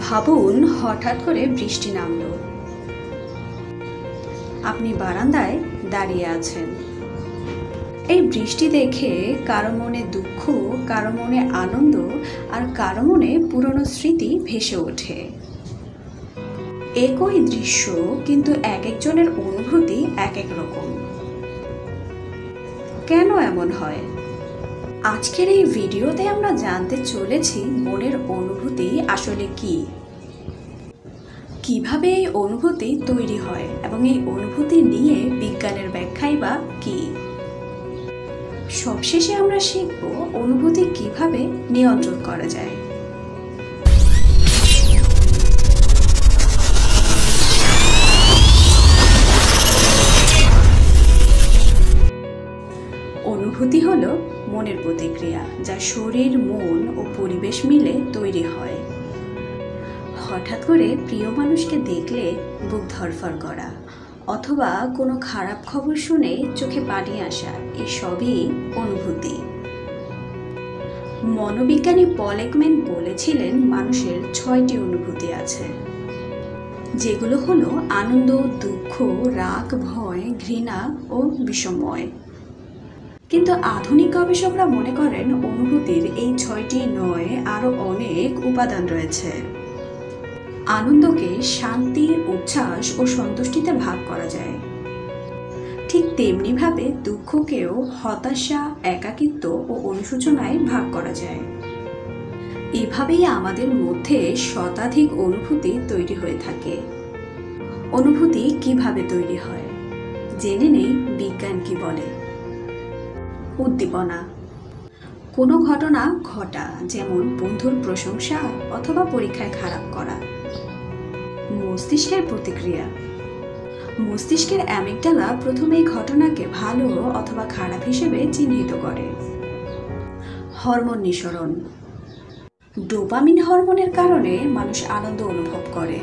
ভাবুন হঠাৎ করে বৃষ্টি নামলো। আপনি বারান্দায় দাঁড়িয়ে আছেন। এই বৃষ্টি দেখে কারো মনে দুঃখ, কারো মনে আনন্দ, আর কারো মনে পুরনো স্মৃতি ভেসে ওঠে। একই দৃশ্য, কিন্তু এক একজনের অনুভূতি এক এক রকম। কেন এমন হয়? আজকের এই ভিডিওতে আমরা জানতে চলেছি মনের অনুভূতি আসলে কি, কিভাবে এই অনুভূতি তৈরি হয় এবং এই অনুভূতি নিয়ে বিজ্ঞানের ব্যাখ্যাই বা কি। সবশেষে আমরা শিখব অনুভূতি কিভাবে নিয়ন্ত্রণ করা যায়। অনুভূতি হলো মনের প্রতিক্রিয়া, যা শরীর, মন ও পরিবেশ মিলে তৈরি হয়। হঠাৎ করে প্রিয় মানুষকে দেখলে বুক ধড়ফড় করা, অথবা কোনো খারাপ খবর শুনে চোখে পানি আসা, এসবই অনুভূতি। মনোবিজ্ঞানী পল একম্যান বলেছিলেন মানুষের 6টি অনুভূতি আছে, যেগুলো হলো আনন্দ, দুঃখ, রাগ, ভয়, ঘৃণা ও বিষময়। কিন্তু আধুনিক গবেষকরা মনে করেন অনুভূতির এই 6টি নয়, আরও অনেক উপাদান রয়েছে। আনন্দকে শান্তি, উচ্ছ্বাস ও সন্তুষ্টিতে ভাগ করা যায়। ঠিক তেমনিভাবে দুঃখকেও হতাশা, একাকিত্ব ও অনুশোচনায় ভাগ করা যায়। এভাবেই আমাদের মধ্যে শতাধিক অনুভূতি তৈরি হয়ে থাকে। অনুভূতি কিভাবে তৈরি হয় জেনে নেই বিজ্ঞান কি বলে। উদ্দীপনা, কোনো ঘটনা ঘটা, যেমন বন্ধুর প্রশংসা অথবা পরীক্ষায় খারাপ করা। মস্তিষ্কের প্রতিক্রিয়া, মস্তিষ্কের অ্যামিগডালা প্রথমে এই ঘটনাকে ভালো অথবা খারাপ হিসেবে চিহ্নিত করে। হরমোন নিঃসরণ, ডোপামিন হরমোনের কারণে মানুষ আনন্দ অনুভব করে।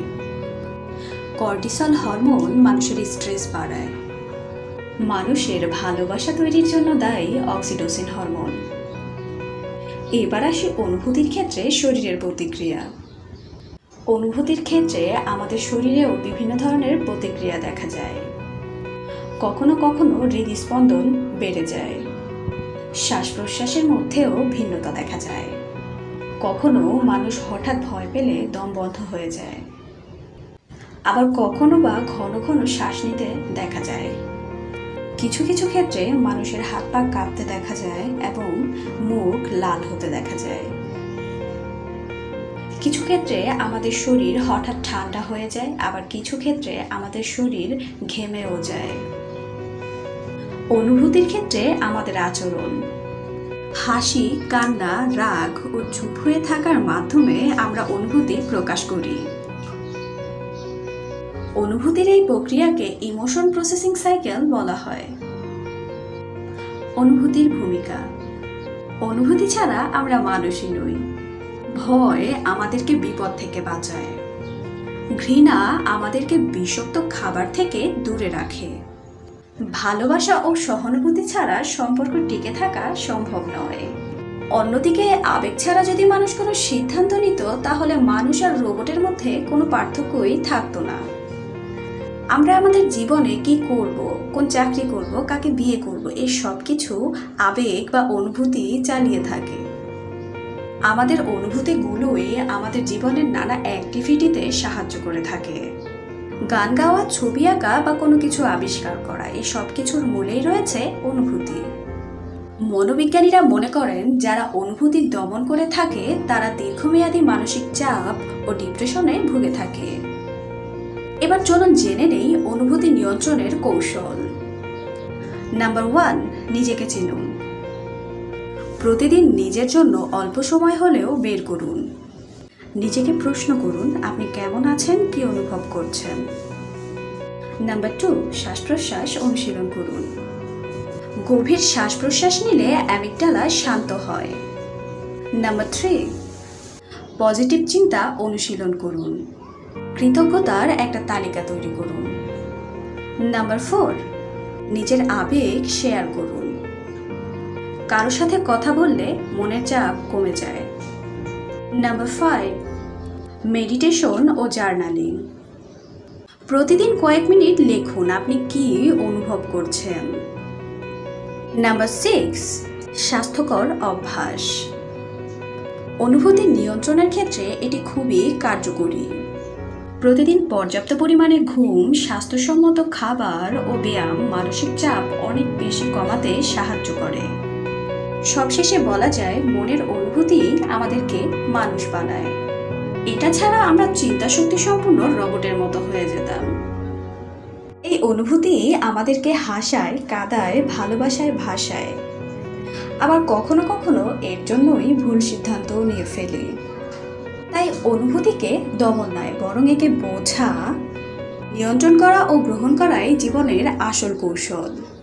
কর্টিসল হরমোন মানুষের স্ট্রেস বাড়ায়। মানুষের ভালোবাসা তৈরির জন্য দায়ী অক্সিটোসিন হরমোন। এবার আসি অনুভূতির ক্ষেত্রে শরীরের প্রতিক্রিয়া। অনুভূতির ক্ষেত্রে আমাদের শরীরেও বিভিন্ন ধরনের প্রতিক্রিয়া দেখা যায়। কখনো কখনো হৃদস্পন্দন বেড়ে যায়, শ্বাস প্রশ্বাসের মধ্যেও ভিন্নতা দেখা যায়। কখনো মানুষ হঠাৎ ভয় পেলে দম বন্ধ হয়ে যায়, আবার কখনো বা ঘন ঘন শ্বাস নিতে দেখা যায়। কিছু কিছু ক্ষেত্রে মানুষের হাত পা কাঁপতে দেখা যায় এবং মুখ লাল হতে দেখা যায়। কিছু ক্ষেত্রে আমাদের শরীর হঠাৎ ঠান্ডা হয়ে যায়, আবার কিছু ক্ষেত্রে আমাদের শরীর ঘেমেও যায়। অনুভূতির ক্ষেত্রে আমাদের আচরণ, হাসি, কান্না, রাগ ও চুপ হয়ে থাকার মাধ্যমে আমরা অনুভূতি প্রকাশ করি। অনুভূতির এই প্রক্রিয়াকে ইমোশন প্রসেসিং সাইকেল বলা হয়। অনুভূতির ভূমিকা, অনুভূতি ছাড়া আমরা মানুষই নই। ভয় আমাদেরকে বিপদ থেকে বাঁচায়। ঘৃণা আমাদেরকে বিষাক্ত খাবার থেকে দূরে রাখে। ভালোবাসা ও সহানুভূতি ছাড়া সম্পর্ক টিকে থাকা সম্ভব নয়। অন্যদিকে আবেগ ছাড়া যদি মানুষ কোনো সিদ্ধান্ত নিত, তাহলে মানুষ আর রোবটের মধ্যে কোনো পার্থক্যই থাকতো না। আমরা আমাদের জীবনে কি করব, কোন চাকরি করব, কাকে বিয়ে করব, এই সব কিছু আবেগ বা অনুভূতি চালিয়ে থাকে। আমাদের অনুভূতিগুলোই আমাদের জীবনের নানা অ্যাক্টিভিটিতে সাহায্য করে থাকে। গান গাওয়া, ছবি আঁকা বা কোনো কিছু আবিষ্কার করা, এই সব কিছুর মূলেই রয়েছে অনুভূতি। মনোবিজ্ঞানীরা মনে করেন যারা অনুভূতি দমন করে থাকে তারা দীর্ঘমেয়াদী মানসিক চাপ ও ডিপ্রেশনে ভুগে থাকে। এবার চলুন জেনে নেই অনুভূতি নিয়ন্ত্রণের কৌশল। নাম্বার 1, নিজেকে চিনুন। প্রতিদিন নিজের জন্য অল্প সময় হলেও বের করুন। নিজেকে প্রশ্ন করুন, আপনি কেমন আছেন, কি অনুভব করছেন। নাম্বার 2, শ্বাস প্রশ্বাস অনুশীলন করুন। গভীর শ্বাস প্রশ্বাস নিলে অ্যামিগডালা শান্ত হয়। নাম্বার 3, পজিটিভ চিন্তা অনুশীলন করুন। কৃতজ্ঞতার একটা তালিকা তৈরি করুন। নাম্বার 4, নিজের আবেগ শেয়ার করুন। কারোর সাথে কথা বললে মনের চাপ কমে যায়। নাম্বার 5, মেডিটেশন ও জার্নালিং। প্রতিদিন কয়েক মিনিট লিখুন আপনি কি অনুভব করছেন। নাম্বার 6, স্বাস্থ্যকর অভ্যাস। অনুভূতি নিয়ন্ত্রণের ক্ষেত্রে এটি খুবই কার্যকরী। প্রতিদিন পর্যাপ্ত পরিমাণে ঘুম, স্বাস্থ্যসম্মত খাবার ও ব্যায়াম মানসিক চাপ অনেক বেশি কমাতে সাহায্য করে। সবশেষে বলা যায়, মনের অনুভূতি আমাদেরকে মানুষ বানায়। এটা ছাড়া আমরা চিন্তাশক্তি সম্পূর্ণ রোবটের মতো হয়ে যেতাম। এই অনুভূতি আমাদেরকে হাসায়, কাঁদায়, ভালোবাসায়, ভাসায়। আবার কখনো কখনো এর জন্যই ভুল সিদ্ধান্তও নিয়ে ফেলি। তাই অনুভূতিকে দমন নয়, বরং একে বোঝা, নিয়ন্ত্রণ করা ও গ্রহণ করাই জীবনের আসল কৌশল।